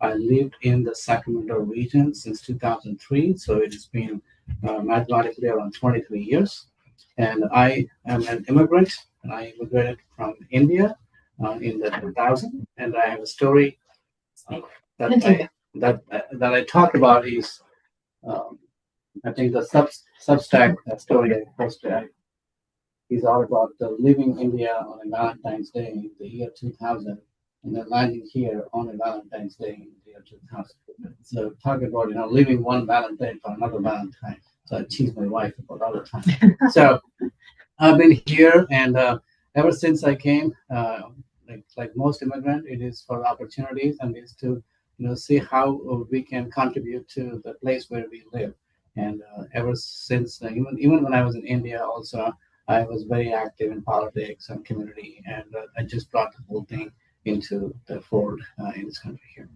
I lived in the Sacramento region since 2003, so it has been mathematically around 23 years. And I am an immigrant, and I immigrated from India in the 2000. And I have a story uh, that I talk about is um, I think the Substack story I posted is all about leaving India on a Valentine's Day in the year 2000 and then landing here on a Valentine's Day in the year 2000. So talk about leaving one Valentine for another Valentine. So I tease my wife about all the time. So I've been here, and ever since I came, like most immigrant, it is for opportunities and is to see how we can contribute to the place where we live. And ever since, even when I was in India, also I was very active in politics and community, and I just brought the whole thing into the fold in this country here.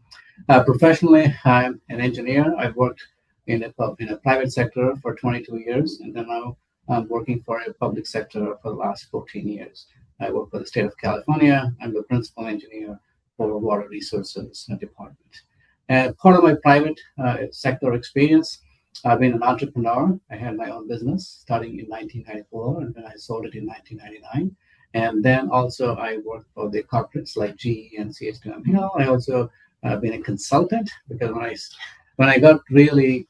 Professionally, I'm an engineer. I've worked in a private sector for 22 years, and then now I'm working for a public sector for the last 14 years. I work for the state of California. I'm the principal engineer for water resources department. Part of my private sector experience, I've been an entrepreneur. I had my own business starting in 1994, and then I sold it in 1999. And then also I worked for the corporates like GE and CH2M. I also been a consultant because when I got really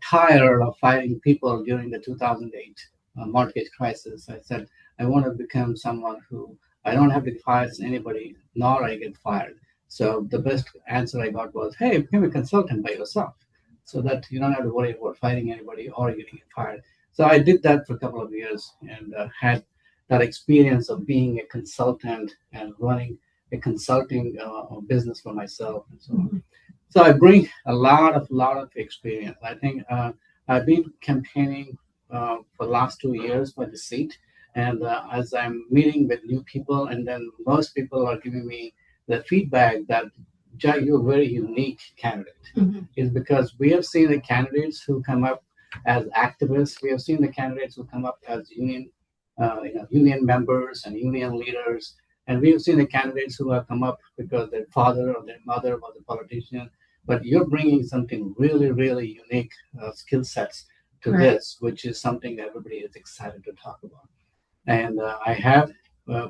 tired of fighting people during the 2008 mortgage crisis, I said, I want to become someone who I don't have to fire anybody, nor I get fired. So the best answer I got was, hey, become a consultant by yourself so that you don't have to worry about fighting anybody or getting fired. So I did that for a couple of years and had that experience of being a consultant and running a consulting business for myself and so on. So I bring a lot of experience. I think I've been campaigning for the last 2 years for the seat, and as I'm meeting with new people, and then most people are giving me the feedback that Jag, you're a very unique candidate. Is because we have seen the candidates who come up as activists. We have seen the candidates who come up as union members and union leaders. And we have seen the candidates who have come up because their father or their mother was a politician. But you're bringing something really, really unique skill sets to this, which is something that everybody is excited to talk about. And I have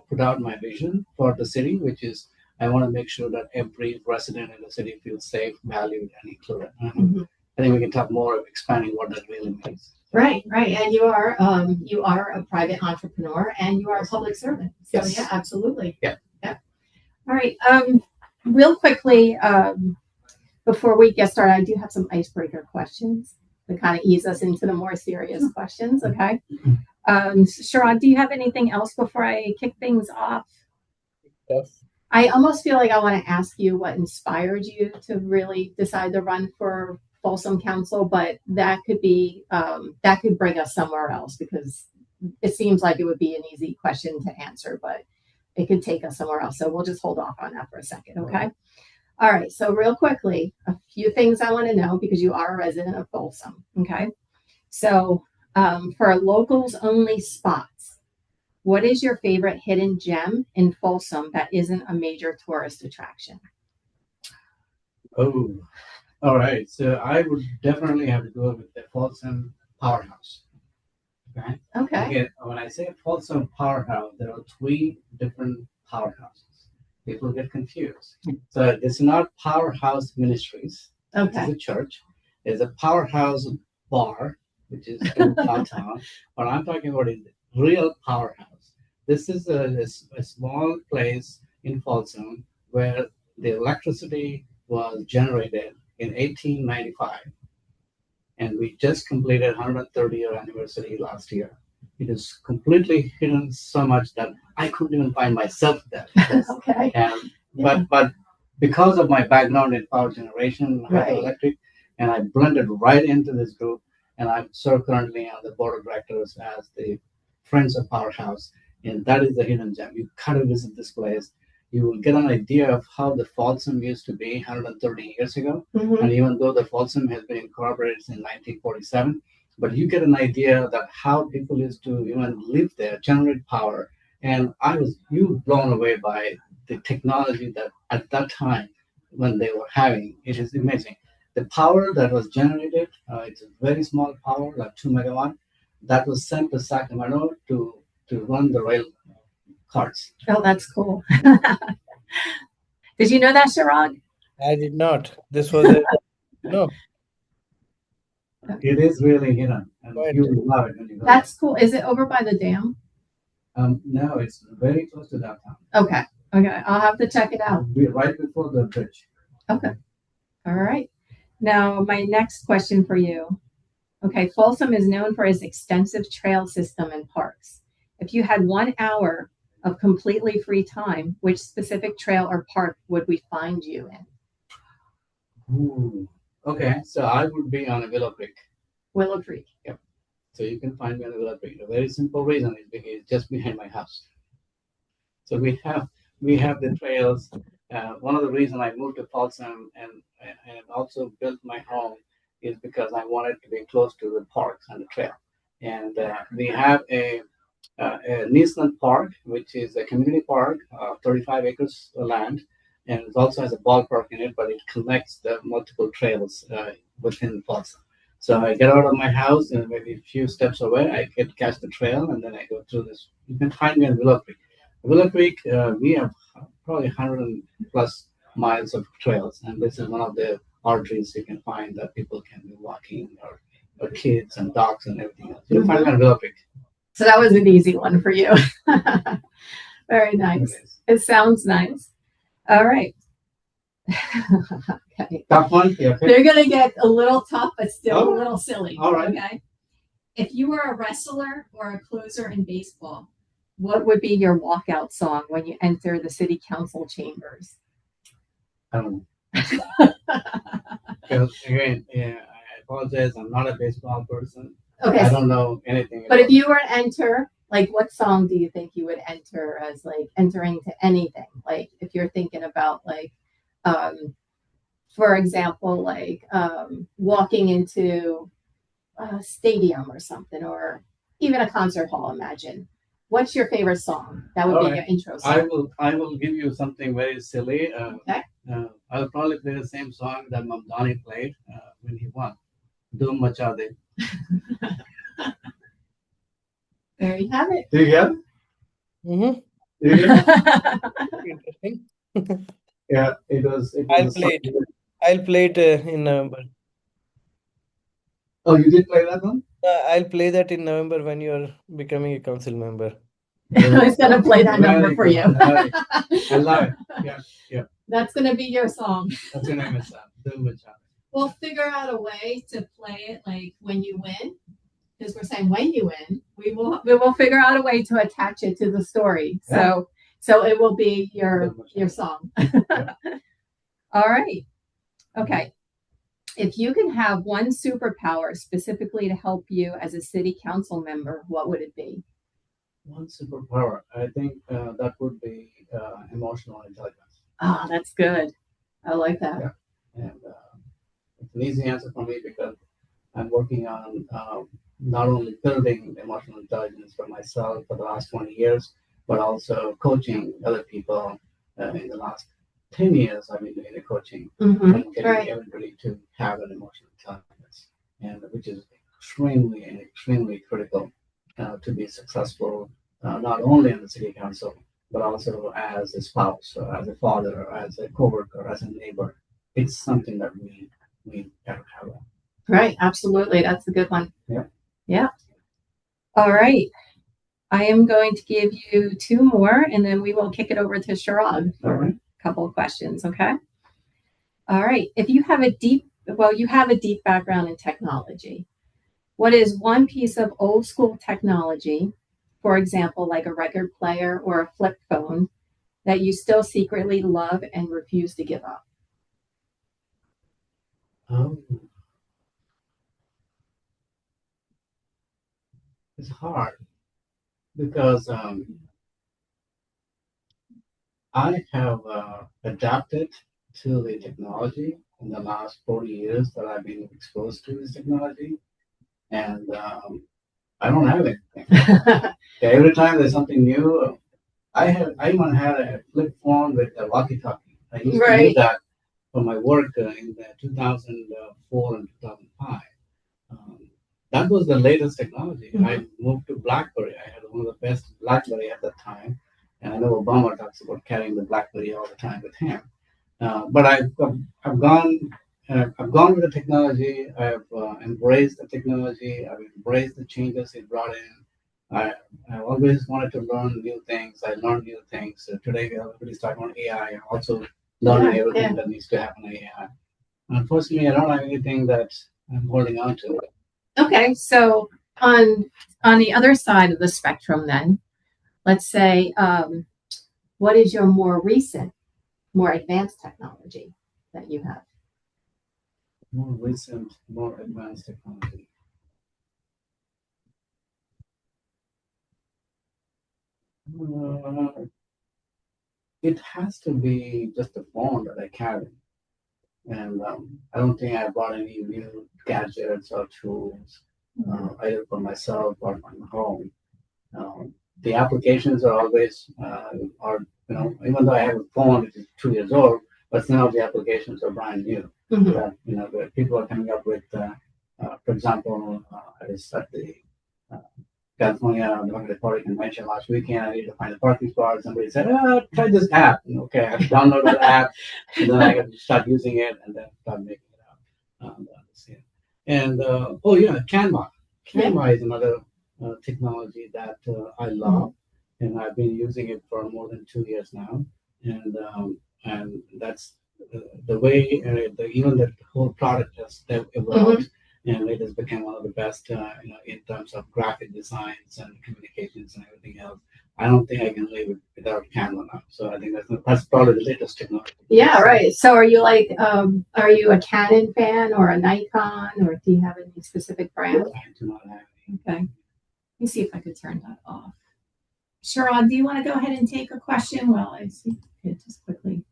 put out my vision for the city, which is I want to make sure that every resident in the city feels safe, valued, and included. I think we can talk more of expanding what that really means. Right. And you are a private entrepreneur and you are a public servant. So yes. Yeah, absolutely. Yeah. All right. Real quickly, before we get started, I do have some icebreaker questions to kind of ease us into the more serious questions. Okay. Chirag, do you have anything else before I kick things off? Yes. I almost feel like I want to ask you what inspired you to really decide to run for Folsom Council, but that could bring us somewhere else because it seems like it would be an easy question to answer, but it could take us somewhere else. So we'll just hold off on that for a second. Okay. All right. So real quickly, a few things I want to know because you are a resident of Folsom. Okay. So for locals only spots, what is your favorite hidden gem in Folsom that isn't a major tourist attraction? Oh, all right. So I would definitely have to go with the Folsom Powerhouse. Okay. Again, when I say Folsom Powerhouse, there are 3 different powerhouses. People get confused. So it's not Powerhouse Ministries. Okay. It's a church. There's a Powerhouse Bar, which is in downtown. What I'm talking about is real powerhouse. This is a small place in Folsom where the electricity was generated in 1895. And we just completed 130-year anniversary last year. It is completely hidden so much that I couldn't even find myself there. Okay. But because of my background in power generation, hydroelectric, and I blended right into this group, and I'm currently on the board of directors as the Friends of Powerhouse, and that is the hidden gem. You gotta visit this place. You will get an idea of how the Folsom used to be 130 years ago. And even though the Folsom has been incorporated in 1947, but you get an idea that how people used to even live there, generate power. And you blown away by the technology that at that time when they were having. It is amazing. The power that was generated, it's a very small power, like 2 megawatt, that was sent to Sacramento to run the rail cars. Oh, that's cool. Did you know that, Chirag? I did not. This was a no. It is really hidden, and Right. you will love it when you go. That's cool. Is it over by the dam? No, it's very close to downtown. Okay. Okay. I'll have to check it out. We're right before the bridge. Okay. All right. Now, my next question for you. Okay. Folsom is known for its extensive trail system and parks. If you had 1 hour of completely free time, which specific trail or park would we find you in? Ooh. Okay, so I would be on a Willow Creek. Willow Creek. So you can find me on the Willow Creek. A very simple reason is because it's just behind my house. So we have the trails. One of the reasons I moved to Folsom and also built my home is because I wanted to be close to the parks and the trail. And we have a Nisland Park, which is a community park, 35 acres of land, and it also has a ballpark in it, but it connects the multiple trails within Folsom. So I get out of my house and maybe a few steps away, I can catch the trail, and then I go through this. You can find me in Willow Creek. Willow Creek, we have probably 100 plus miles of trails, and this is one of the arteries you can find that people can be walking, or kids and dogs and everything else. You'll find me on Willow Creek. So that was an easy one for you. Very nice. It sounds nice. All right. Okay. Tough one? Yeah, okay. They're going to get a little tough, but still Oh, a little silly. all right. Okay. If you were a wrestler or a closer in baseball, what would be your walkout song when you enter the city council chambers? I don't know. Because again, yeah, I apologize. I'm not a baseball person. Okay. I don't know anything. But about if you were to enter, like, what song do you think you would enter as, like, entering to anything? Like, if you're thinking about, like, for example, like walking into a stadium or something, or even a concert hall, imagine. What's your favorite song? That would All be right. your intro song. I will give you something very silly. Okay. I'll probably play the same song that Mamdani played when he won. Doom Macha De. There you have it. Do you get it? Mm-hmm. Do you get it? Interesting. Yeah, it was. I'll play it. I'll play it in November. Oh, you did play that one? I'll play that in November when you're becoming a council member. I was going to play that number Very for good. you. I love it. Yeah, That's going to be your song. that's your name is Doom Macha. We'll figure out a way to play it like when you win, because we're saying when you win, we will figure out a way to attach it to the story. Yeah. So it will be your song. Yeah. All right. Okay. If you can have one superpower specifically to help you as a city council member, what would it be? One superpower. I think that would be emotional intelligence. Oh, that's good. I like that. Yeah. And it's an easy answer for me because I'm working on not only building emotional intelligence for myself for the last 20 years, but also coaching other people in the last 10 years. I've been doing the coaching Mhm. and getting Right. everybody to have an emotional intelligence, and which is extremely critical to be successful, not only in the city council, but also as a spouse, or as a father, or as a coworker, or as a neighbor. It's something that we gotta have. Right. Absolutely. That's a good one. Yeah. Yeah. All right. I am going to give you two more, and then we will kick it over to Chirag for All right. a couple of questions. Okay. All right. If you have you have a deep background in technology. What is one piece of old school technology, for example, like a record player or a flip phone, that you still secretly love and refuse to give up? It's hard because I have adapted to the technology in the last 40 years that I've been exposed to this technology, and I don't have anything. Every time there's something new, I even had a flip phone with a walkie-talkie. I used to Right. use that for my work in the 2004 and 2005. Um, that was the latest technology. I moved to BlackBerry. I had one of the best BlackBerry at the time, and I know Obama talks about carrying the BlackBerry all the time with him. But I've gone I've gone with the technology. I've embraced the technology. I've embraced the changes it brought in. I I always wanted to learn new things. I learned new things. So today everybody's talking about AI. I'm also learning everything that needs to happen in AI. Unfortunately, I don't have anything that I'm holding on to. Okay, so on the other side of the spectrum, then let's say, what is your more recent, more advanced technology that you have? More recent, more advanced technology. Uh, it has to be just a phone that I carry. And I don't think I bought any new gadgets or tools, either for myself or for my home. The applications are always, even though I have a phone which is 2 years old, but some of the applications are brand new. That where people are coming up with, for example, I was at the uh, California Democratic Party convention last weekend. I needed to find a parking spot. Somebody said, "Oh, try this app." And, okay, I downloaded the app, and then I got to start using it, and then start making it out. And oh yeah, Canva. Canva is another technology that I love, and I've been using it for more than 2 years now. And that's the way even the whole product has evolved, and it has become one of the best, in terms of graphic designs and communications and everything else. I don't think I can live without Canva now. So I think that's probably the latest technology. Yeah, right. So are you like, are you a Canon fan or a Nikon, or do you have any specific brand? I do not have any. Okay. Let me see if I could turn that off. Chirag, do you want to go ahead and take a question? Well, I see it just quickly.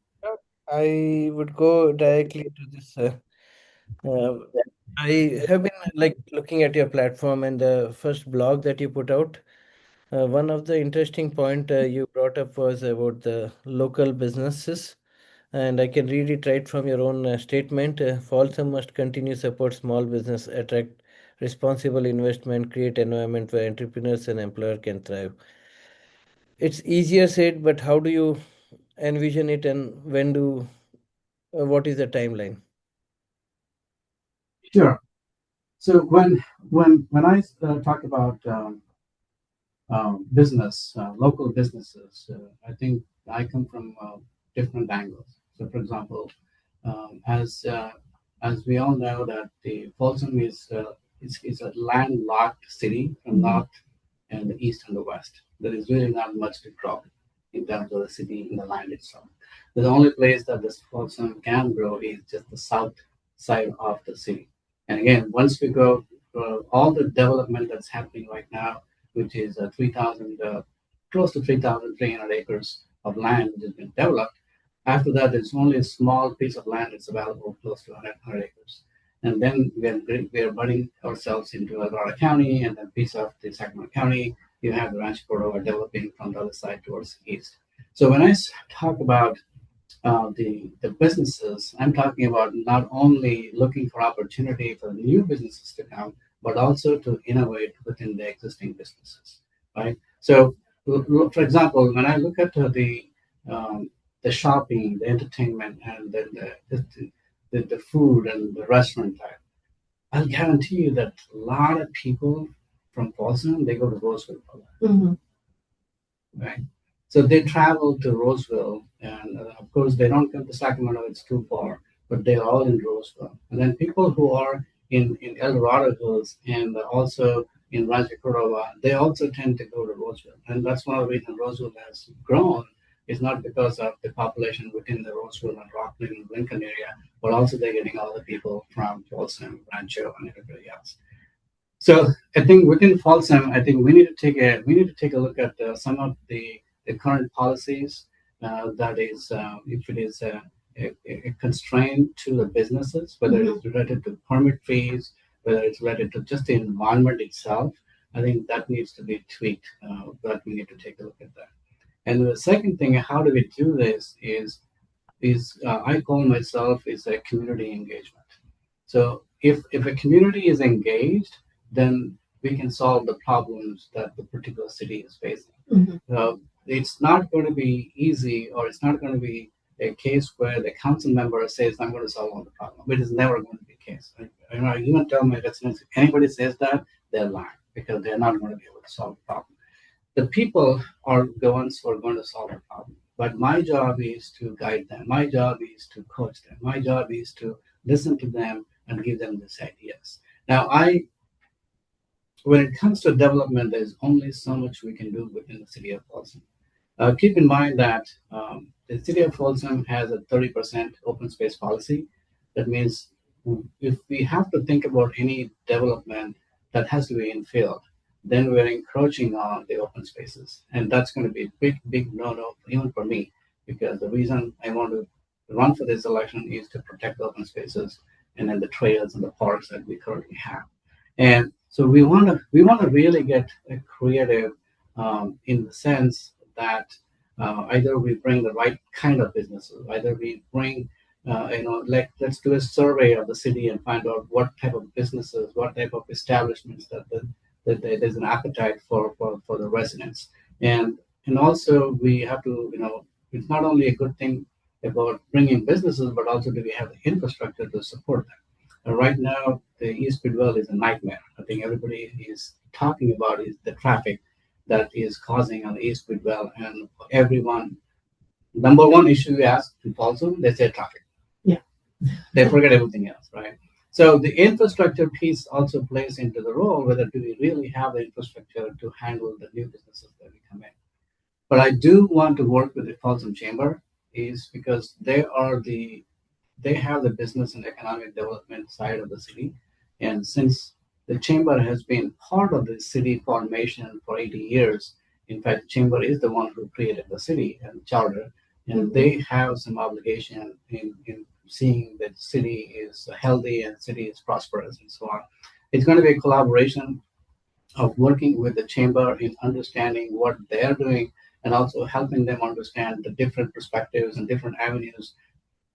I would go directly to this. Uh, I have been like looking at your platform and the first blog that you put out. One of the interesting point you brought up was about the local businesses, and I can read it right from your own statement. Folsom must continue support small business, attract responsible investment, create environment where entrepreneurs and employer can thrive. It's easier said, but how do you envision it, and what is the timeline? Sure. So when I talk about business, local businesses, I think I come from different angles. So, for example, um, as uh, as we all know that the Folsom is a landlocked city from north and the east and the west. There is really not much to grow in terms of the city and the land itself. The only place that this Folsom can grow is just the south side of the city. And again, once we go, all the development that's happening right now, which is 3,000, close to 3,300 acres of land which has been developed. After that, there's only a small piece of land that's available, close to 100 acres. And then we are budding ourselves into Aurora County, and then piece of the Sacramento County. You have the Rancho Cordova developing from the other side towards the east. So when I talk about the businesses, I'm talking about not only looking for opportunity for new businesses to come, but also to innovate within the existing businesses, right? So, for example, when I look at the shopping, the entertainment, and then the food and the restaurant type, I'll guarantee you that a lot of people from Boston they go to Roseville for that, right? So they travel to Roseville, and of course they don't come to Sacramento; it's too far. But they're all in Roseville, and then people who are in El Dorado Hills and also in Rancho Cordova, they also tend to go to Roseville, and that's one of the reasons Roseville has grown. Is not because of the population within the Roseville and Rockland and Lincoln area, but also they're getting all the people from Folsom, Rancho, and everybody else. So I think within Folsom, I think we need to take a look at some of the current policies that is if it is a constraint to the businesses, whether it's related to permit fees, whether it's related to just the environment itself. I think that needs to be tweaked. But we need to take a look at that. And the second thing, how do we do this? Is is I call myself is a community engagement. So if a community is engaged, then we can solve the problems that the particular city is facing. Mhm. It's not going to be easy, or it's not going to be a case where the council member says, "I'm going to solve all the problem." It is never going to be the case. I even tell my residents, if anybody says that, they're lying because they're not going to be able to solve the problem. The people are the ones who are going to solve the problem. But my job is to guide them. My job is to coach them. My job is to listen to them and give them these ideas. Now, when it comes to development, there's only so much we can do within the city of Folsom. Keep in mind that the city of Folsom has a 30% open space policy. That means if we have to think about any development that has to be infill, then we're encroaching on the open spaces. And that's going to be a big no-no, even for me, because the reason I want to run for this election is to protect the open spaces and then the trails and the parks that we currently have. And so we want to really get creative in the sense that either we bring the right kind of businesses, either we bring like let's do a survey of the city and find out what type of businesses, what type of establishments there's an appetite for the residents, and also we have to it's not only a good thing about bringing businesses, but also do we have the infrastructure to support them. Right now, the East Bidwell is a nightmare. I think everybody is talking about is the traffic that is causing on the East Bidwell, and everyone, number one issue you ask to also, they say traffic. Yeah. They forget everything else, right? So the infrastructure piece also plays into the role, whether do we really have the infrastructure to handle the new businesses that we come in. But I do want to work with the Folsom Chamber is because they have the business and economic development side of the city. And since the chamber has been part of the city formation for 80 years, in fact, the chamber is the one who created the city and charter, and they have some obligation in seeing that the city is healthy and the city is prosperous and so on. It's going to be a collaboration of working with the chamber in understanding what they're doing and also helping them understand the different perspectives and different avenues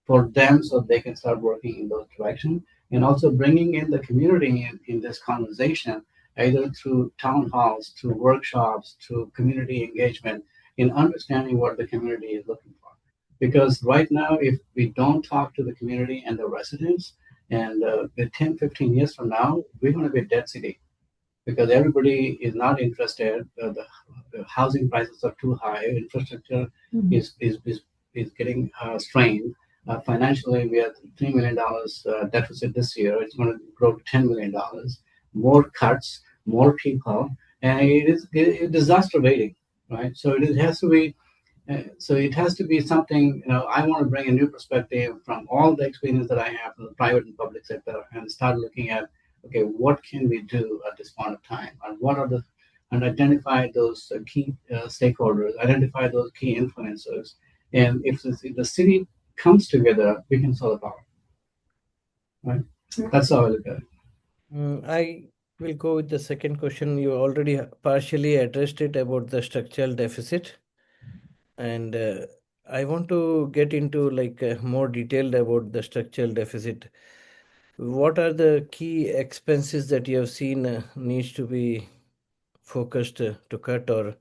for them so they can start working in those directions, and also bringing in the community in this conversation, either through town halls, through workshops, through community engagement, in understanding what the community is looking for. Because right now, if we don't talk to the community and the residents, and 10, 15 years from now, we're going to be a dead city because everybody is not interested. The housing prices are too high. Infrastructure is getting strained. Financially, we have $3 million deficit this year. It's going to grow to $10 million. More cuts, more people, and it is a disaster waiting, right? So it has to be. So it has to be something. I want to bring a new perspective from all the experience that I have in the private and public sector, and start looking at, okay, what can we do at this point of time, and what are the, and identify those key stakeholders, identify those key influencers, and if the city comes together, we can solve the problem. Right? That's how I look at it. I will go with the second question. You already partially addressed it about the structural deficit, and I want to get into more detailed about the structural deficit. What are the key expenses that you have seen needs to be focused to cut, or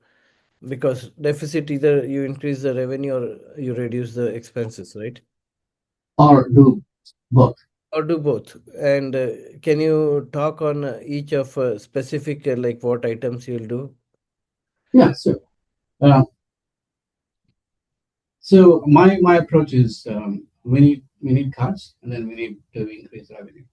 because deficit, either you increase the revenue or you reduce the expenses, right? Or do both. Or do both. And can you talk on each of specific, what items you'll do? Yeah, sure. So my approach is we need cuts, and then we need to increase revenue,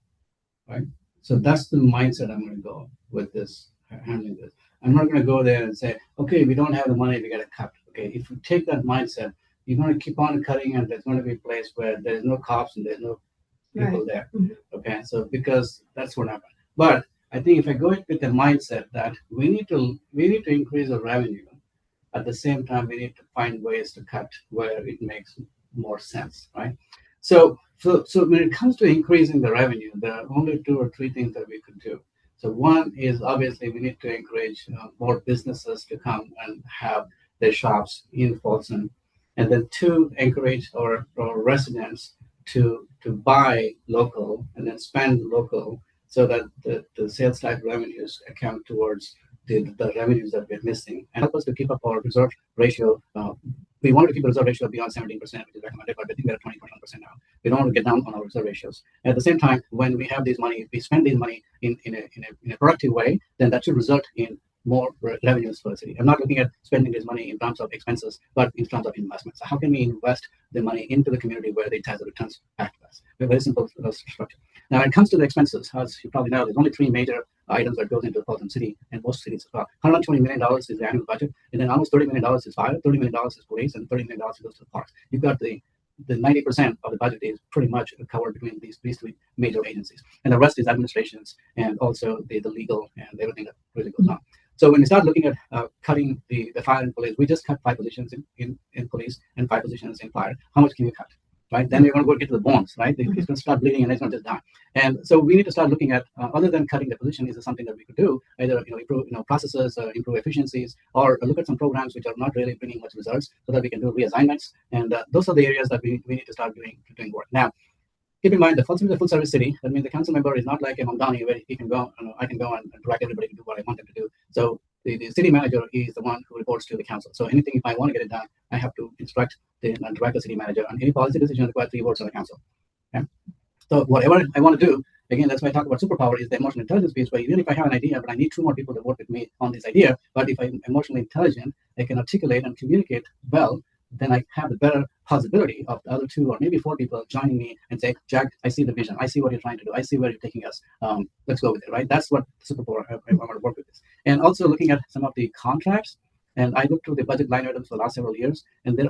right? So that's the mindset I'm going to go with this handling this. I'm not going to go there and say, okay, we don't have the money, we got to cut. Okay, if you take that mindset, you're going to keep on cutting, and there's going to be a place where there's no cops and there's no people there. Okay, so because that's what happened. But I think if I go with the mindset that we need to increase the revenue, at the same time we need to find ways to cut where it makes more sense, right? So when it comes to increasing the revenue, there are only 2 or 3 things that we could do. So one is obviously we need to encourage more businesses to come and have their shops in Folsom, and then two, encourage our residents to buy local and then spend local, so that the sales tax revenues account towards the revenues that we're missing, and help us to keep up our reserve ratio. We wanted to keep the reserve ratio beyond 17%, which is recommended, but I think we're at 20.1% now. We don't want to get down on our reserve ratios. At the same time, when we have this money, we spend this money in a productive way, then that should result in more revenues for the city. I'm not looking at spending this money in terms of expenses, but in terms of investments. So how can we invest the money into the community where it has the returns back to us? We have a very simple structure. Now, when it comes to the expenses, as you probably know, there's only three major items that goes into the Folsom City, and most cities as well. $120 million is the annual budget, and then almost $30 million is fire, $30 million is police, and $30 million goes to the parks. You've got the 90% of the budget is pretty much covered between these three major agencies, and the rest is administrations and also the legal and everything that really goes on. So when we start looking at cutting the fire and police, we just cut 5 positions in police and 5 positions in fire. How much can you cut? Right? Then we're going to go get to the bones, right? It's going to start bleeding and it's not just die. And so we need to start looking at, other than cutting the position, is there something that we could do? Either improve processes, improve efficiencies, or look at some programs which are not really bringing much results, so that we can do reassignments. And those are the areas that we need to start doing work. Now, keep in mind, the Folsom is a full service city. That means the council member is not like a Mamdani where he can go, I can go and direct everybody to do what I want them to do. So the city manager is the one who reports to the council. So anything, if I want to get it done, I have to instruct and direct the city manager on any policy decision requires 3 votes of the council. Okay? So whatever I want to do, again, that's why I talk about superpower, is the emotional intelligence piece, where even if I have an idea, but I need 2 more people to work with me on this idea, but if I'm emotionally intelligent, I can articulate and communicate well, then I have the better possibility of the other 2 or maybe 4 people joining me and say, Jag, I see the vision. I see what you're trying to do. I see where you're taking us. Let's go with it, right? That's what superpower I want to work with this. And also looking at some of the contracts, and I looked through the budget line items for the last several years, and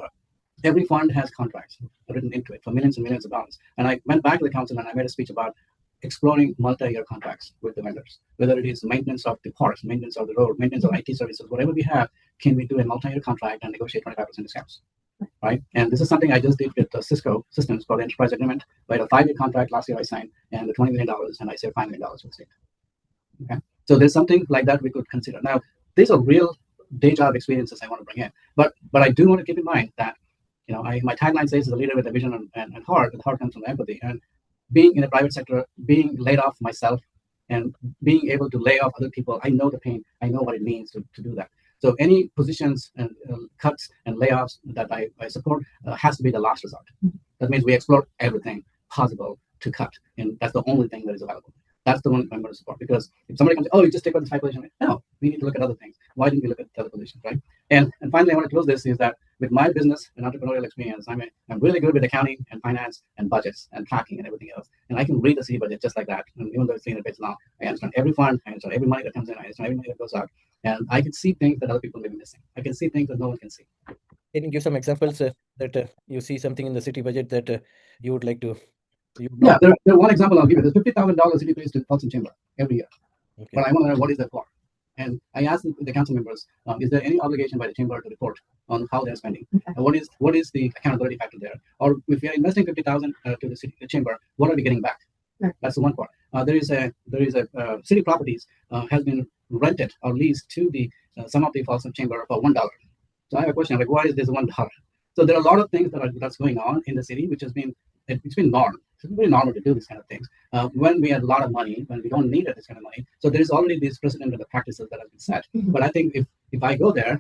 every fund has contracts written into it for millions and millions of dollars. And I went back to the council and I made a speech about exploring multi-year contracts with the vendors, whether it is maintenance of the parks, maintenance of the road, maintenance of IT services, whatever we have, can we do a multi-year contract and negotiate 25% discounts, right? And this is something I just did with Cisco Systems called Enterprise Agreement. I had a 5-year contract last year I signed, and the $20 million, and I saved $5 million for the state. Okay, so there's something like that we could consider. Now, these are real day job experiences I want to bring in, but I do want to keep in mind that my tagline says the leader with a vision and heart. The heart comes from empathy, and being in the private sector, being laid off myself, and being able to lay off other people, I know the pain. I know what it means to do that. So any positions and cuts and layoffs that I support has to be the last resort. That means we explore everything possible to cut, and that's the only thing that is available. That's the one I'm going to support, because if somebody comes, you just take out this 5 position. No, we need to look at other things. Why didn't we look at the other positions, right? And finally, I want to close this is that with my business and entrepreneurial experience, I'm really good with accounting and finance and budgets and tracking and everything else. And I can read the city budget just like that. And even though it's 300 pages long, I understand every fund, I understand every money that comes in, I understand every money that goes out. And I can see things that other people may be missing. I can see things that no one can see. Can you give some examples that you see something in the city budget that you would like to? Yeah, there one example I'll give you. There's $50,000 city pays to Folsom Chamber every year. Okay. But I want to know, what is that for? And I asked the council members, is there any obligation by the chamber to report on how they're spending? Okay. What is the accountability factor there? Or if we are investing $50,000 to the chamber, what are we getting back? Right. That's the one part. There is a city properties has been rented or leased to the some of the Folsom Chamber for $1. So I have a question, like, why is this $1? So there are a lot of things that's going on in the city, which has been normal. It's very normal to do these kind of things when we have a lot of money, when we don't need this kind of money. So there is already this precedent of the practices that have been set. Mm-hmm. But I think if I go there,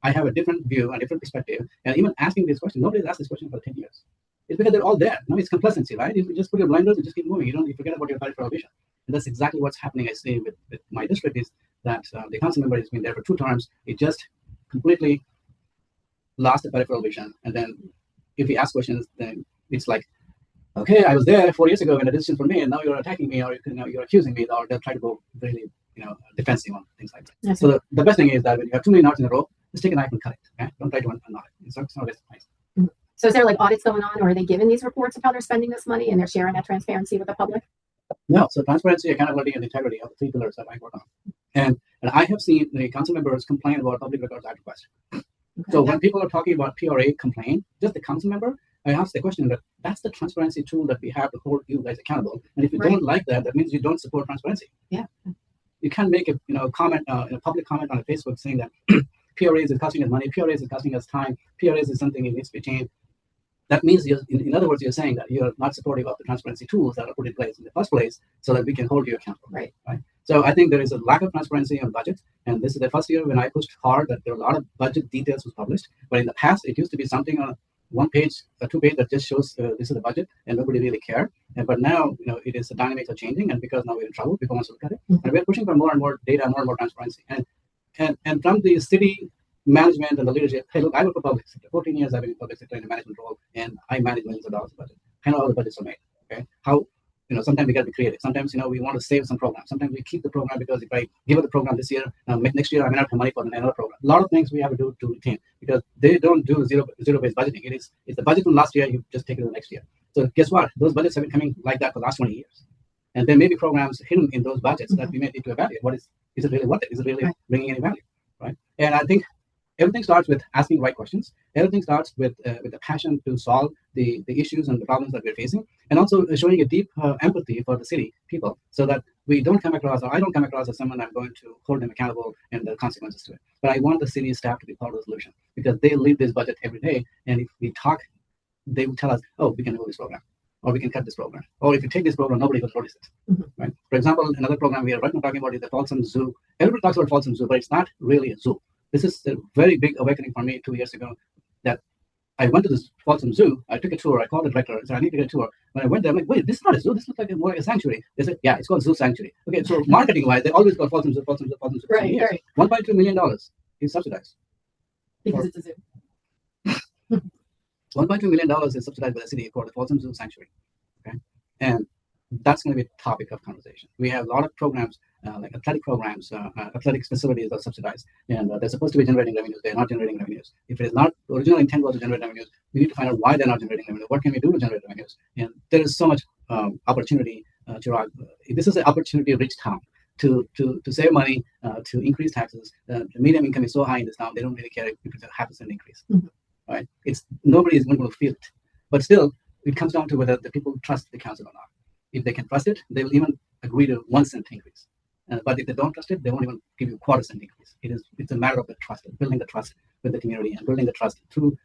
I have a different view and different perspective. And even asking these questions, nobody's asked this question for 10 years. It's because they're all there. No, it's complacency, right? You just put your blinders and just keep moving. You forget about your peripheral vision. And that's exactly what's happening. I see with my district is that the council member has been there for 2 terms. It just completely lost the peripheral vision. And then if he asks questions, then it's like, okay, I was there 4 years ago when a decision for me, and now you're attacking me, or you're accusing me, or they'll try to go really, defensive on things like that. Yes. So the best thing is that when you have too many knots in a row, just take a knife and cut it. Okay? Don't try to unknot it. It's not nice. Mm-hmm. So is there like audits going on, or are they given these reports of how they're spending this money, and they're sharing that transparency with the public? No. So transparency, accountability, and integrity are the 3 pillars that I work on. And I have seen the council members complain about Public Records Act request. Okay. So when people are talking about PRA complaint, just the council member, I asked the question that's the transparency tool that we have to hold you guys accountable. And if you don't like that, that means you don't support transparency. Yeah. You can't make a comment, a public comment on a Facebook saying that PRAs is costing us money, PRAs is costing us time, PRAs is something that needs to be changed. That means, in other words, you're saying that you're not supportive of the transparency tools that are put in place in the first place so that we can hold you accountable. Right. So I think there is a lack of transparency on budget. And this is the first year when I pushed hard that there were a lot of budget details was published. But in the past, it used to be something on one page, a 2-page that just shows this is the budget and nobody really cared. But now, it is the dynamics are changing. And because now we're in trouble, people want to look at it. And we're pushing for more and more data, more and more transparency. And from the city management and the leadership, hey, look, I work for public sector. 14 years I've been in public sector in a management role, and I manage millions of dollars of budget. I know how the budgets are made. Okay, how sometimes we got to be creative. Sometimes we want to save some programs. Sometimes we keep the program because if I give it the program this year, next year I may not have money for another program. A lot of things we have to do to retain because they don't do zero-based budgeting. It's the budget from last year. You just take it to the next year. So guess what? Those budgets have been coming like that for the last 20 years, and there may be programs hidden in those budgets that we may need to evaluate. What is it really worth it? Is it really bringing any value? Right? And I think everything starts with asking the right questions. Everything starts with the passion to solve the issues and the problems that we're facing, and also showing a deep empathy for the city people, so that we don't come across, or I don't come across as someone I'm going to hold them accountable and the consequences to it. But I want the city staff to be part of the solution because they lead this budget every day, and if we talk, they will tell us, oh, we can move this program, or we can cut this program, or if you take this program, nobody will notice it. Right? For example, another program we are right now talking about is the Folsom Zoo. Everybody talks about Folsom Zoo, but it's not really a zoo. This is a very big awakening for me 2 years ago that I went to this Folsom Zoo. I took a tour. I called the director and said, I need to get a tour. When I went there, I'm like, wait, this is not a zoo. This looks like more like a sanctuary. They said, yeah, it's called Zoo Sanctuary. Okay, so marketing-wise, they always call Folsom Zoo, Folsom Zoo, Folsom Zoo. Right. $1.2 million is subsidized. Because it's a zoo. $1.2 million is subsidized by the city for the Folsom Zoo Sanctuary. Okay, and that's going to be a topic of conversation. We have a lot of programs, like athletic programs, athletics facilities are subsidized, and they're supposed to be generating revenues. They're not generating revenues. If it is not, the original intent was to generate revenues, we need to find out why they're not generating revenue. What can we do to generate revenues? And there is so much opportunity, Chirag. This is an opportunity-rich town to save money, to increase taxes. The median income is so high in this town, they don't really care if it's a 0.5% increase. Right? Nobody is going to feel it, but still, it comes down to whether the people trust the council or not. If they can trust it, they will even agree to 1 cent increase. But if they don't trust it, they won't even give you 0.25 cent increase. It's a matter of the trust, building the trust with the community, and building the trust through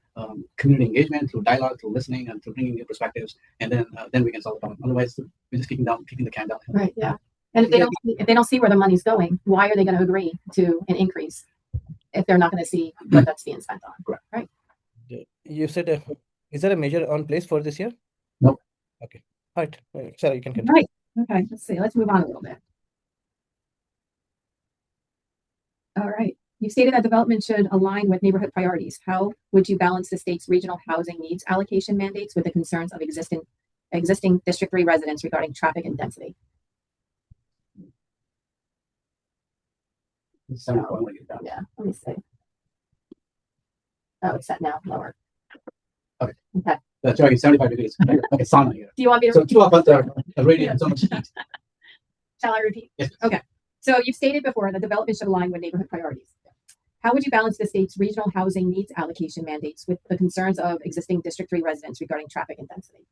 community engagement, through dialogue, through listening, and through bringing new perspectives, and then we can solve the problem. Otherwise, we're just kicking the can down. Right. Yeah. And if they don't see where the money's going, why are they going to agree to an increase if they're not going to see what that's being spent on? Correct. Right. You said, is there a measure on place for this year? No. Okay. All right. Sarah, you can continue. Right. Okay. Let's see. Let's move on a little bit. All right. You stated that development should align with neighborhood priorities. How would you balance the state's regional housing needs allocation mandates with the concerns of existing District 3 residents regarding traffic and density? Yeah, let me see. Oh, it's set now, lower. Okay. Okay. That's right, 75 degrees. Like a sauna here. Do you want me to So 2 of us are radiating so much heat. Shall I repeat? Yes. Okay. So you've stated before that development should align with neighborhood priorities. How would you balance the state's regional housing needs allocation mandates with the concerns of existing District 3 residents regarding traffic and density?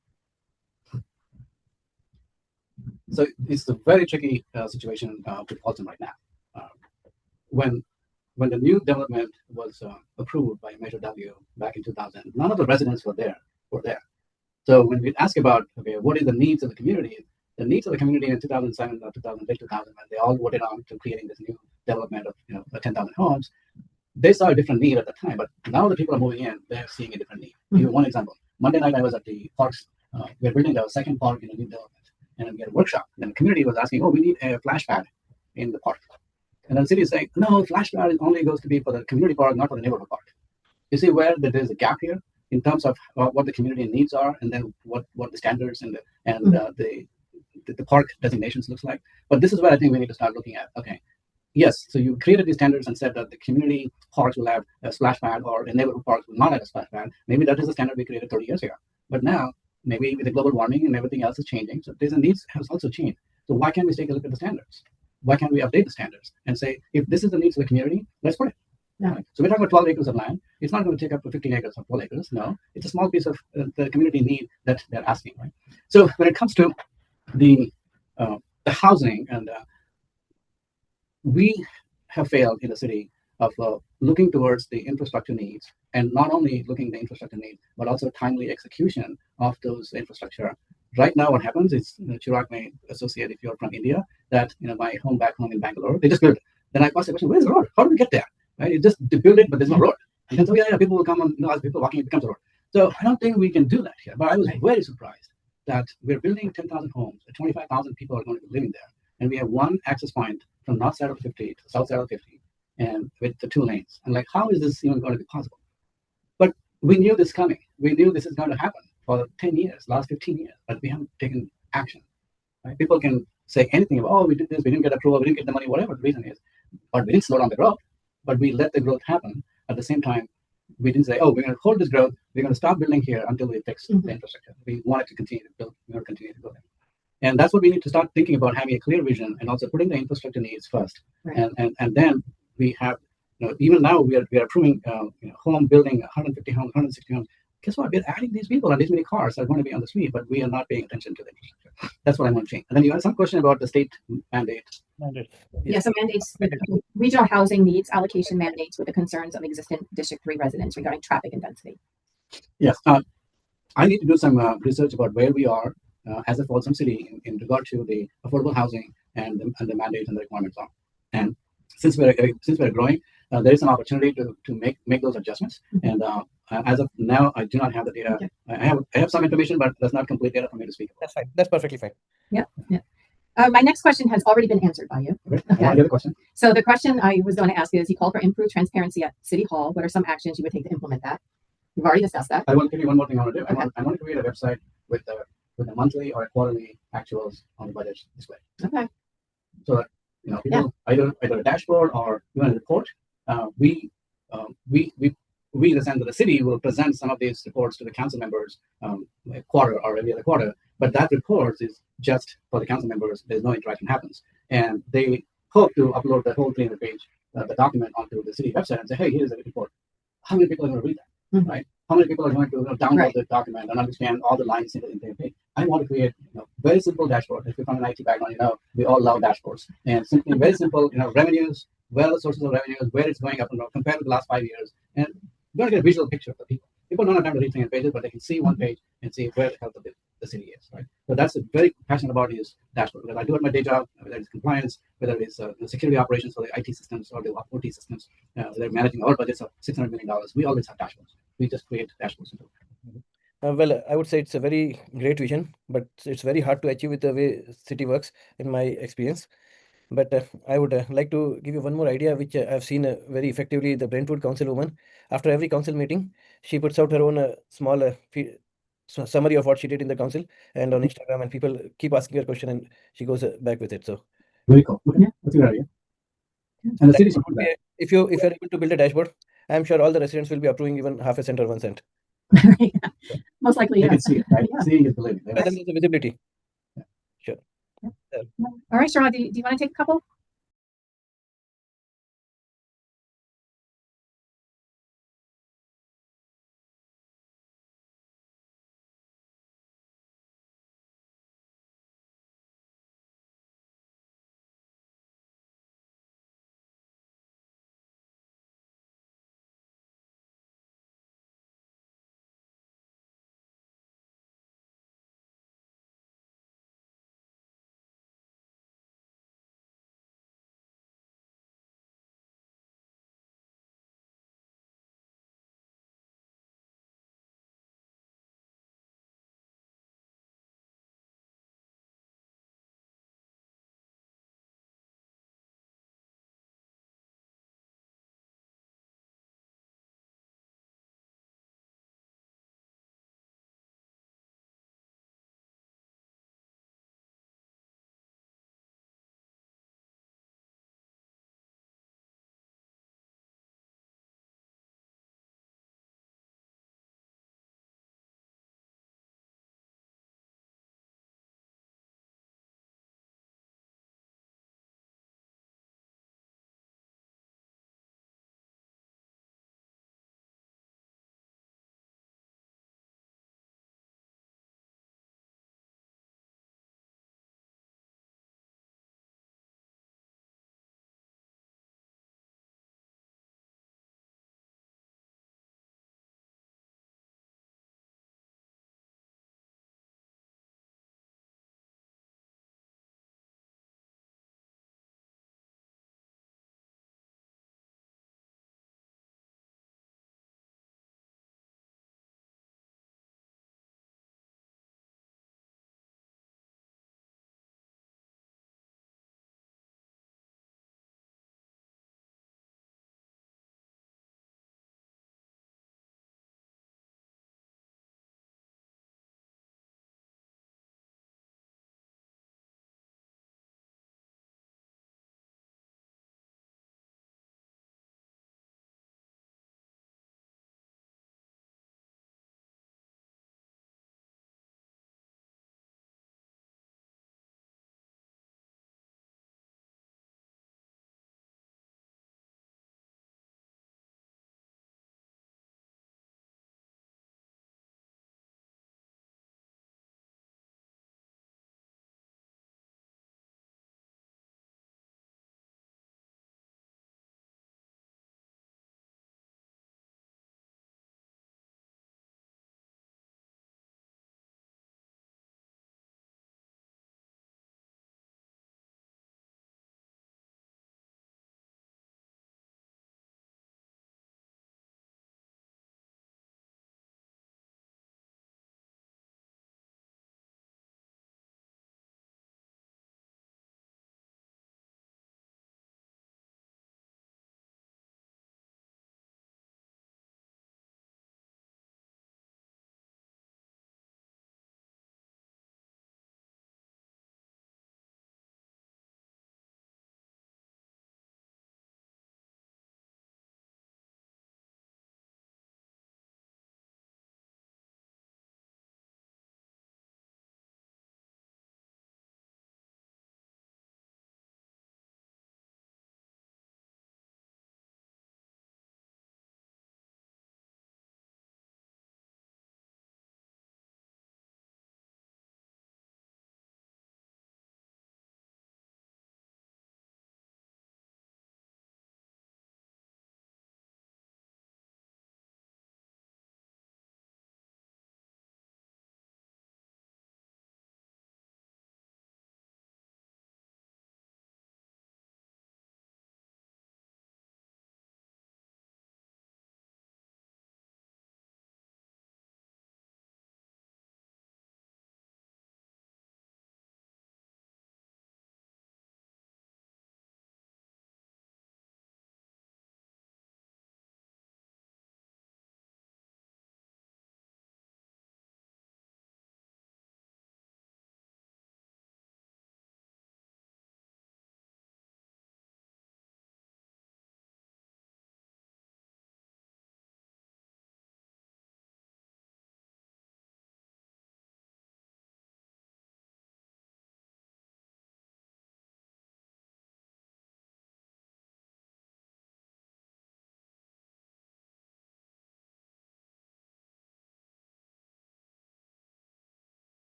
So it's a very tricky situation with Folsom right now. When the new development was approved by Measure W back in 2000, none of the residents were there. So when we ask about, okay, what is the needs of the community? The needs of the community in 2007 or 2008, 2000, when they all voted on to creating this new development of 10,000 homes, they saw a different need at the time. But now the people are moving in, they're seeing a different need. Give you one example. Monday night I was at the parks. We're building our second park in a new development, and we had a workshop. And the community was asking, oh, we need a flash pad in the park. And then the city is saying, no, flash pad only goes to be for the community park, not for the neighborhood park. You see where there's a gap here in terms of what the community needs are, and then what the standards and the park designations looks like. But this is where I think we need to start looking at. Okay, yes, so you created these standards and said that the community parks will have a splash pad, or the neighborhood parks will not have a splash pad. Maybe that is the standard we created 30 years ago. But now, maybe with the global warming and everything else is changing, so these needs has also changed. So why can't we take a look at the standards? Why can't we update the standards and say, if this is the needs of the community, let's put it. Yeah. Right? So we're talking about 12 acres of land. It's not going to take up 15 acres or 12 acres. No, it's a small piece of the community need that they're asking. Right. So when it comes to the housing, and we have failed in the city of looking towards the infrastructure needs, and not only looking at the infrastructure needs, but also timely execution of those infrastructure. Right now, what happens is, Chirag may associate if you're from India, that my home back home in Bangalore, they just built it. Then I ask the question, where's the road? How do we get there? Right? You just build it, but there's no road. And then so yeah, people will come and as people walking, it becomes a road. So I don't think we can do that here. But I was very surprised that we're building 10,000 homes, 25,000 people are going to be living there, and we have one access point from north side of 50 to south side of 50, and with the 2 lanes. And like, how is this even going to be possible? But we knew this coming. We knew this is going to happen for 10 years, last 15 years, but we haven't taken action. Right? People can say anything about, oh, we did this, we didn't get approval, we didn't get the money, whatever the reason is, but we didn't slow down the growth, but we let the growth happen. At the same time, we didn't say, oh, we're going to hold this growth, we're going to stop building here until we fix the infrastructure. We wanted to continue to build, we want to continue to go there. And that's what we need to start thinking about, having a clear vision and also putting the infrastructure needs first. Right. And then we have, even now we are approving home building 150 homes, 160 homes. Guess what? We're adding these people, and these many cars are going to be on the street, but we are not paying attention to the infrastructure. That's what I want to change. And then you had some question about the state mandates. Yeah, so mandates, regional housing needs allocation mandates with the concerns of existing District 3 residents regarding traffic and density. Yes, I need to do some research about where we are as a Folsom city in regard to the affordable housing and the mandates and the requirements are. And since we're growing, there is an opportunity to make those adjustments. And as of now, I do not have the data. Okay. I have some information, but that's not complete data for me to speak about. That's fine. That's perfectly fine. Yeah. My next question has already been answered by you. Okay. The question. So the question I was going to ask is, you called for improved transparency at City Hall. What are some actions you would take to implement that? You've already discussed that. I want to give you one more thing I want to do. Okay. I want to create a website with the monthly or quarterly actuals on the budget display. Okay. So that people either a dashboard or even a report. We in the sense of the city will present some of these reports to the council members a quarter or every other quarter. But that report is just for the council members. There's no interaction happens, and they hope to upload the whole 300-page the document onto the city website and say, hey, here's a report. How many people are going to read that? Mm-hmm. Right? How many people are going to download the document and understand all the lines in the page? I want to create very simple dashboard. If you're from an IT background, we all love dashboards. And simply very simple, revenues, where are the sources of revenues, where it's going up and down compared to the last 5 years. And you're going to get a visual picture of the people. People don't have time to read 300 pages, but they can see one page and see where the health of the city is, right? So that's very passionate about is dashboard. Because I do it my day job, whether it's compliance, whether it's security operations for the IT systems or the OT systems, they're managing our budgets of $600 million. We always have dashboards. We just create dashboards. Well, I would say it's a very great vision, but it's very hard to achieve with the way city works, in my experience. But I would like to give you one more idea, which I've seen very effectively. The Brentwood councilwoman, after every council meeting, she puts out her own small summary of what she did in the council and on Instagram, and people keep asking her question, and she goes back with it. So very cool. Yeah, that's a good idea. And the city would be, if you're able to build a dashboard, I'm sure all the residents will be approving even half a cent or 1 cent. Yeah. Most likely, they can see it, right? Yeah. Seeing is believing. Then there's the visibility. Yeah. Sure. Yeah. All right, Chirag, do you want to take a couple?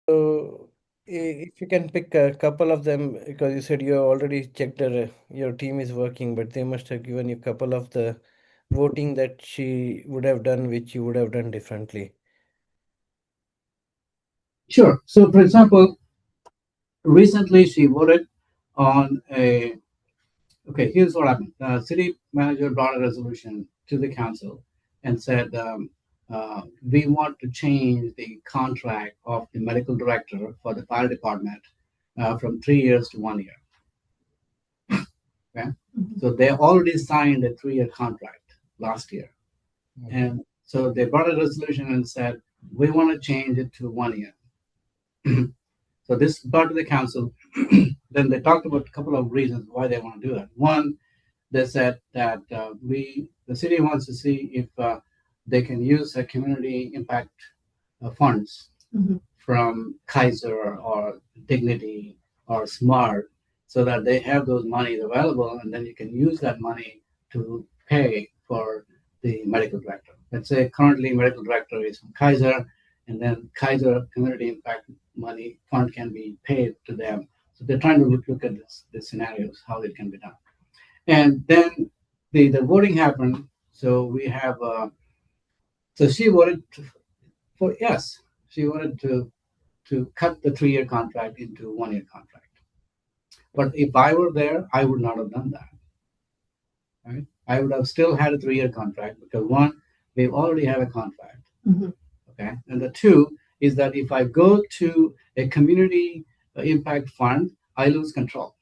So, if you can pick a couple of them, because you said you already checked your team is working, but they must have given you a couple of the voting that she would have done, which you would have done differently. Sure. So, for example, recently she voted on a. Okay, here's what happened. The city manager brought a resolution to the council and said, we want to change the contract of the medical director for the fire department from 3 years to 1 year. Okay, so they already signed a 3-year contract last year, and so they brought a resolution and said we want to change it to 1 year. So this brought to the council. Then they talked about a couple of reasons why they want to do that. One, they said that the city wants to see if they can use a community impact funds from Kaiser or Dignity or Smart, so that they have those monies available, and then you can use that money to pay for the medical director. Let's say currently medical director is from Kaiser, and then Kaiser community impact money fund can be paid to them. So they're trying to look at the scenarios, how it can be done. And then the voting happened. So we have, so she voted for yes. She wanted to cut the 3-year contract into 1-year contract. But if I were there, I would not have done that. Right? I would have still had a 3-year contract because one, we already have a contract. Okay, and the two is that if I go to a community impact fund, I lose control.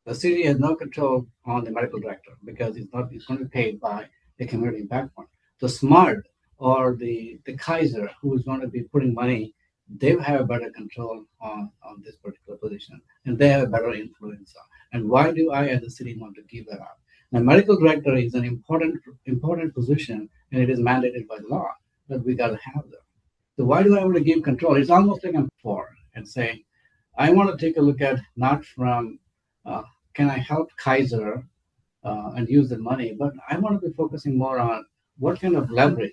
The city has no control on the medical director because it's going to be paid by the community impact fund. The Smart or the Kaiser, who is going to be putting money, they have better control on this particular position, and they have a better influence. And why do I, as a city, want to give that up? Now, medical director is an important position, and it is mandated by law that we got to have them. So why do I want to give control? It's almost like I'm poor and say, I want to take a look at not from can I help Kaiser and use the money, but I want to be focusing more on what kind of leverage.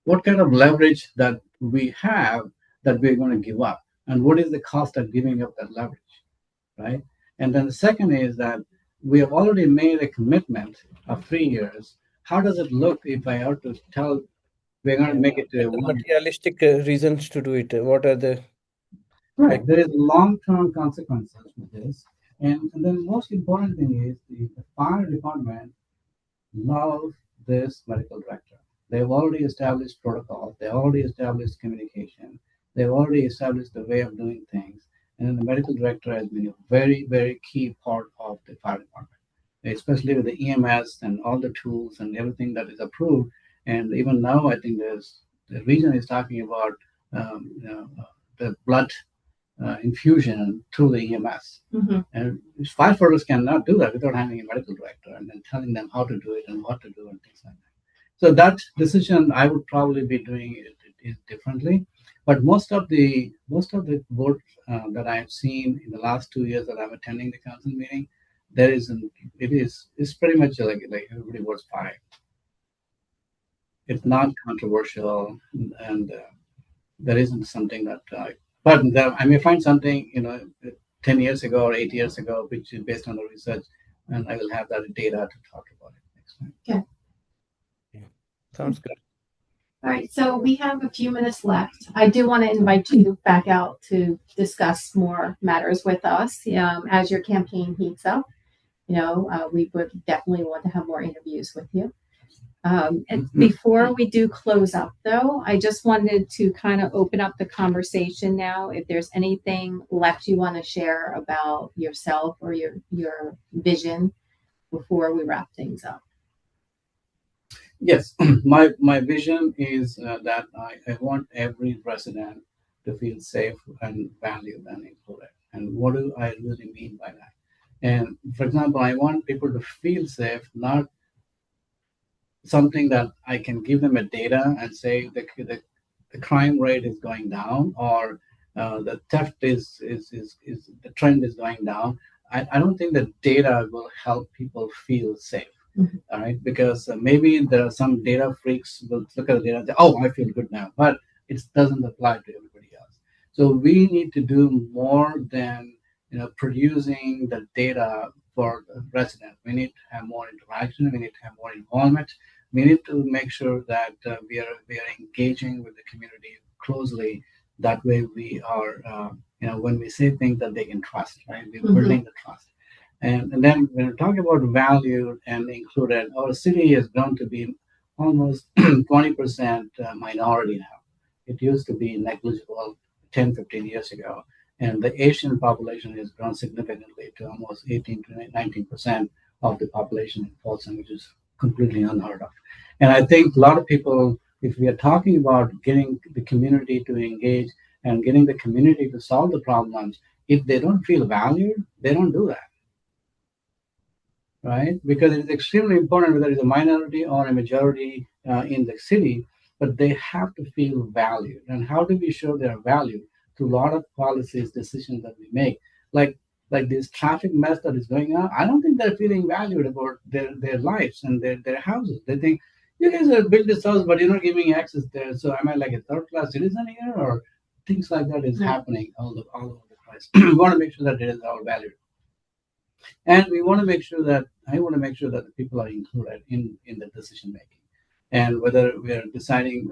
What kind of leverage that we have that we're going to give up, and what is the cost of giving up that leverage, right? And then the second is that we have already made a commitment of 3 years. How does it look if I have to tell we're going to make it to a The 1 year? materialistic reasons to do it. What are the Right. There is long-term consequences with this. And then the most important thing is the fire department loves this medical director. They've already established protocol. They already established communication. They've already established the way of doing things. And then the medical director has been a very, very key part of the fire department, especially with the EMS and all the tools and everything that is approved. And even now, I think the region is talking about the blood infusion through the EMS. And firefighters cannot do that without having a medical director and then telling them how to do it and what to do and things like that. So that decision, I would probably be doing it differently. But most of the votes that I have seen in the last 2 years that I'm attending the council meeting, it's pretty much like everybody votes fine. It's not controversial, and there isn't something that. But I may find something 10 years ago or 8 years ago, which is based on the research, and I will have that data to talk about it next time. Okay. sounds good. All right, so we have a few minutes left. I do want to invite you back out to discuss more matters with us as your campaign heats up. We would definitely want to have more interviews with you. And before we do close up, though, I just wanted to kind of open up the conversation now. If there's anything left you want to share about yourself or your vision before we wrap things up. Yes, my vision is that I want every resident to feel safe and valued and included. And what do I really mean by that? And for example, I want people to feel safe, not something that I can give them a data and say the crime rate is going down or the theft is the trend is going down. I don't think that data will help people feel safe. Mhm. All right, because maybe there are some data freaks will look at the data and say, oh, I feel good now, but it doesn't apply to everybody else. So we need to do more than producing the data for the resident. We need to have more interaction. We need to have more involvement. We need to make sure that we are engaging with the community closely. That way, we are when we say things that they can trust, right? We're Mhm. building the trust. And then when we talk about value and included, our city has grown to be almost 20% minority now. It used to be negligible 10, 15 years ago. And the Asian population has grown significantly to almost 18 to 19% of the population in Folsom, which is completely unheard of. And I think a lot of people, if we are talking about getting the community to engage and getting the community to solve the problems, if they don't feel valued, they don't do that, right? Because it is extremely important whether it's a minority or a majority in the city, but they have to feel valued. And how do we show their value? Through a lot of policies, decisions that we make, like this traffic mess that is going on. I don't think they're feeling valued about their lives and their houses. They think you guys have built this house, but you're not giving me access there. So am I like a third class citizen here, or things like that is Right. happening all over the place? We want to make sure that it is all valued. And we want to make sure that I want to make sure that the people are included in the decision making, and whether we are deciding.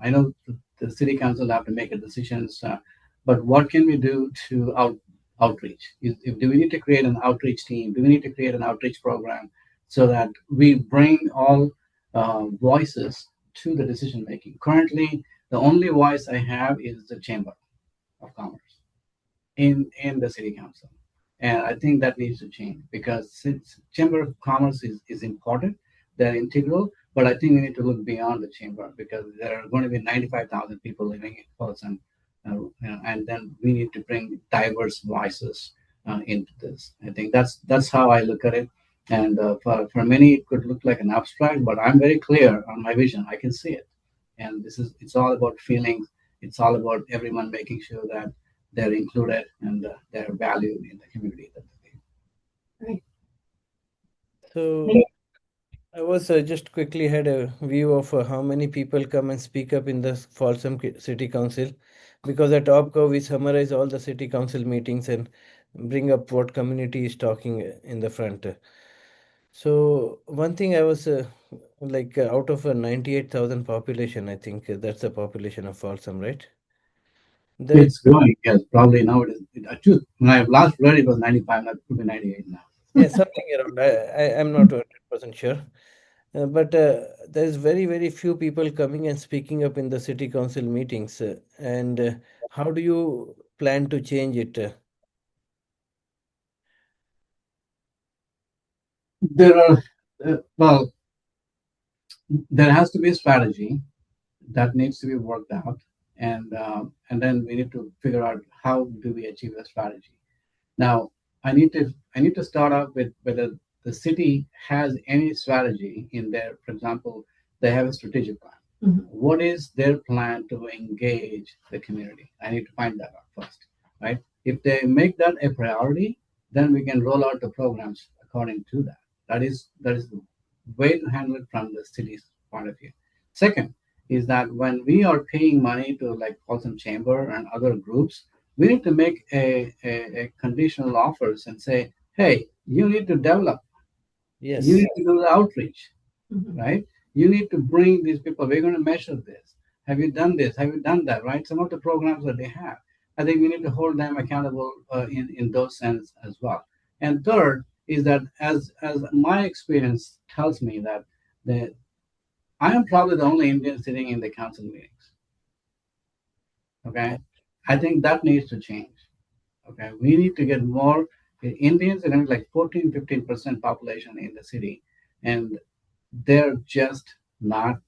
I know the city council have to make a decisions, but what can we do to outreach? Do we need to create an outreach team? Do we need to create an outreach program so that we bring all voices to the decision making? Currently, the only voice I have is the Chamber of Commerce in the city council, and I think that needs to change because since Chamber of Commerce is important, they're integral, but I think we need to look beyond the chamber because there are going to be 95,000 people living in Folsom, and then we need to bring diverse voices into this. I think that's how I look at it. And for many it could look like an abstract, but I'm very clear on my vision. I can see it, and it's all about feelings. It's all about everyone making sure that they're included and they're valued in the community that they live. So I was just quickly had a view of how many people come and speak up in the Folsom City Council, because at OpGov we summarize all the city council meetings and bring up what community is talking in the front. So one thing I was out of a 98,000 population, I think that's the population of Folsom, right? There is It's growing, yes. Probably now it is. When I last read it was 95, that could be 98 now. yeah, something around. I'm not 100% sure. But there's very, very few people coming and speaking up in the city council meetings. And how do you plan to change it? There are, well, there has to be a strategy that needs to be worked out, and then we need to figure out how do we achieve the strategy. Now, I need to start off with whether the city has any strategy in there. For example, they have a strategic plan. Mhm. What is their plan to engage the community? I need to find that out first, right? If they make that a priority, then we can roll out the programs according to that. That is the way to handle it from the city's point of view. Second is that when we are paying money to like Folsom Chamber and other groups, we need to make a conditional offers and say, hey, you need to develop, you Yes. need to do the outreach, Mhm. right? You need to bring these people. We're going to measure this. Have you done this? Have you done that? Right? Some of the programs that they have, I think we need to hold them accountable in those sense as well. And third is that as my experience tells me that the I am probably the only Indian sitting in the council meetings. Okay, I think that needs to change. Okay, we need to get more Indians, and like 14, 15% population in the city, and they're just not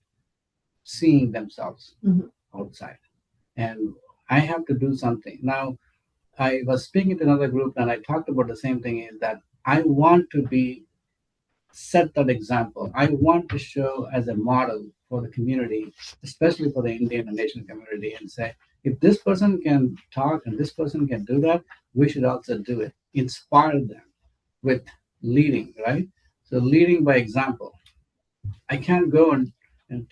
seeing themselves Mhm. outside. And I have to do something. Now, I was speaking to another group and I talked about the same thing is that I want to be set that example. I want to show as a model for the community, especially for the Indian and Asian community, and say, if this person can talk and this person can do that, we should also do it. Inspire them with leading, right? So leading by example. I can't go and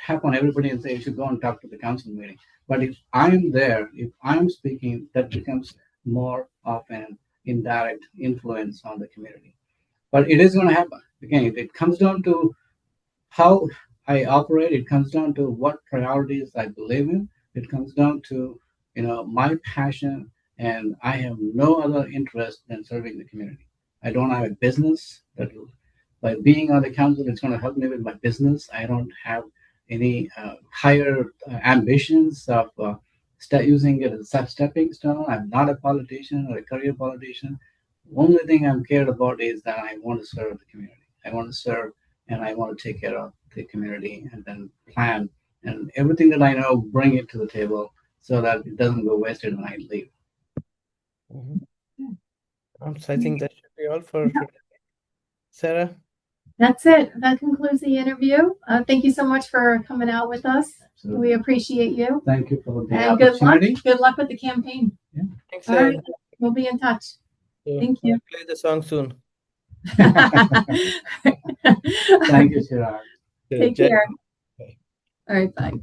tap on everybody and say you should go and talk to the council meeting. But if I'm there, if I'm speaking, that becomes more of an indirect influence on the community. But it is going to happen. Again, it comes down to how I operate. It comes down to what priorities I believe in. It comes down to my passion, and I have no other interest than serving the community. I don't have a business that will, by being on the council, it's going to help me with my business. I don't have any higher ambitions of using it as a stepping stone. I'm not a politician or a career politician. Only thing I'm cared about is that I want to serve the community. I want to serve and I want to take care of the community and then plan and everything that I know, bring it to the table so that it doesn't go wasted when I leave. So I think that should be all for today. Sarah? That's it. That concludes the interview. Thank you so much for coming out with us. Absolutely. We appreciate you. Thank you for the And good luck. opportunity. Good luck with the campaign. Yeah. Thanks, All right. We'll be in touch. So Thank you. I'll play the song soon. Thank you, Chirag. Take Jai- care. Bye. All right. Bye.